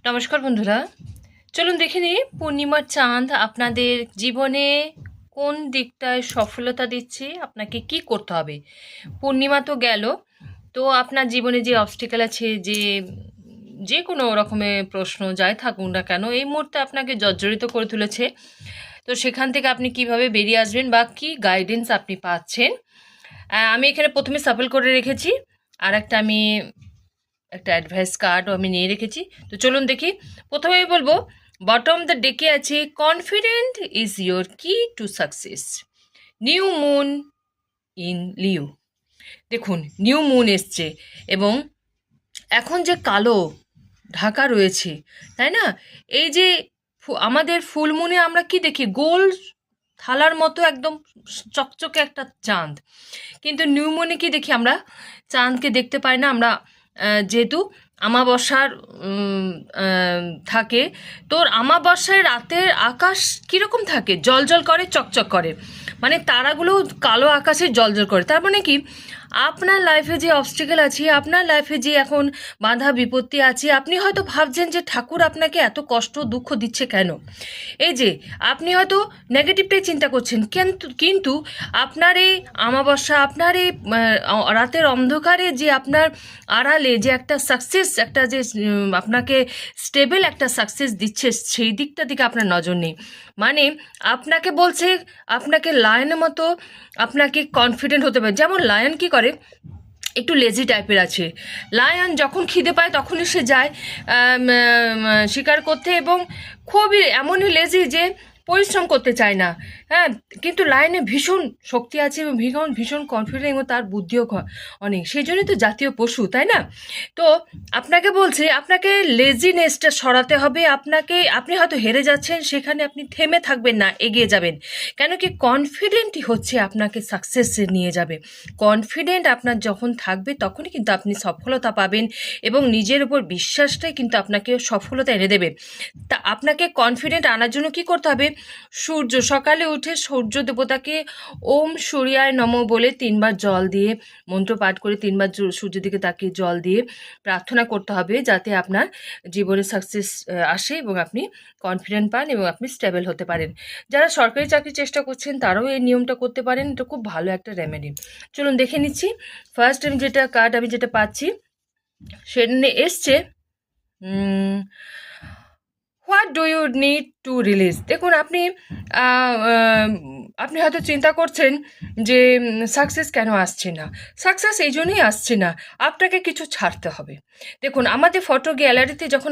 নমস্কার বন্ধুরা, চলুন দেখে নিই পূর্ণিমার চাঁদ আপনাদের জীবনে কোন দিকটায় সফলতা দিচ্ছে, আপনাকে কি করতে হবে। পূর্ণিমা তো গেল, তো আপনার জীবনে যে অবস্টিকেল আছে, যে কোনো রকমের প্রশ্ন যাই থাকুক না কেন, এই মুহূর্তে আপনাকে জর্জরিত করে তুলেছে। তো সেখান থেকে আপনি কিভাবে বেরিয়ে আসবেন বা কী গাইডেন্স আপনি পাচ্ছেন, আমি এখানে প্রথমে সাফল করে রেখেছি, আর আমি একটা অ্যাডভাইস কার্ডও আমি নিয়ে রেখেছি। তো চলুন দেখি। প্রথমে আমি বলবো, বটম দ্য ডেকে আছে কনফিডেন্ট ইজ ইয়োর কি to success, new moon in Liu. দেখুন, নিউ মুন এসছে এবং এখন যে কালো ঢাকা রয়েছে, তাই না? এই যে আমাদের ফুলমুনে আমরা কি দেখি, গোল থালার মতো একদম চকচকে একটা চাঁদ, কিন্তু নিউ মুনে কি দেখি আমরা, চাঁদকে দেখতে পাই না আমরা, যেহেতু আমাবস্যার থাকে। তোর আমাবস্যায় রাতের আকাশ কীরকম থাকে, জল করে, চকচক করে, মানে তারাগুলো কালো আকাশে জল করে। তার মানে কি, আপনার লাইফে যে অবস্টিকেল আছে, আপনার লাইফে যে এখন বাধা বিপত্তি আছে, আপনি হয়তো ভাবছেন যে ঠাকুর আপনাকে এত কষ্ট দুঃখ দিচ্ছে কেন। এই যে আপনি হয়তো নেগেটিভটাই চিন্তা করছেন, কিন্তু আপনার এই আমাবস্যা, আপনার এই রাতের অন্ধকারে যে আপনার আড়ালে যে একটা সাকসেস, একটা যে আপনাকে স্টেবল একটা সাকসেস দিচ্ছে, সেই দিকটা দিকে আপনার নজর নেই। মানে আপনাকে বলছে, আপনাকে লায়নের মতো আপনাকে কনফিডেন্ট হতে হবে। যেমন লায়ন কি করে, একটু লেজি টাইপের আছে। লায়ন যখন খিদে পায় তখনই সে যায় শিকার করতে, এবং খুবই এমনই লেজি যে পরিশ্রম করতে চায় না। হ্যাঁ, কিন্তু লায়নে ভীষণ শক্তি আছে এবং ভীষণ কনফিডেন্ট, এবং তার বুদ্ধিও অনেক, সেই জন্যই তো জাতীয় পশু, তাই না? তো আপনাকে বলছে, আপনাকে লেজিনেসটা সরাতে হবে। আপনি হয়তো হেরে যাচ্ছেন, সেখানে আপনি থেমে থাকবেন না, এগিয়ে যাবেন। কেন কি, কনফিডেন্টই হচ্ছে আপনাকে সাকসেসে নিয়ে যাবে। কনফিডেন্ট আপনার যখন থাকবে, তখনই কিন্তু আপনি সফলতা পাবেন, এবং নিজের উপর বিশ্বাসটাই কিন্তু আপনাকে সফলতা এনে দেবে। তা আপনাকে কনফিডেন্ট আনার জন্য কি করতে হবে, সকালে উঠে সূর্য দেবতাকে ওম সূর্যায় নমঃ বলে 3বার জল দিয়ে, মন্ত্র পাঠ করে 3বার সূর্যের দিকে তাকিয়ে জল দিয়ে প্রার্থনা করতে হবে, যাতে আপনার জীবনে সাকসেস আসে এবং আপনি কনফিডেন্ট পান এবং আপনি স্টেবল হতে পারেন। যারা সরকারি চাকরির চেষ্টা করছেন তারাও এই নিয়মটা করতে পারেন, এটা খুব ভালো একটা রেমেডি। চলুন দেখে নিচ্ছি। ফার্স্ট আমি যেটা পাচ্ছি, সেটা এসছে what do you need to release. দেখুন, আপনি হয়তো চিন্তা করছেন যে সাকসেস কেন আসছে না। সাকসেস এই জন্যই আসছে না, আপনাকে কিছু ছাড়তে হবে। দেখুন, আমাদের ফটো গ্যালারিতে যখন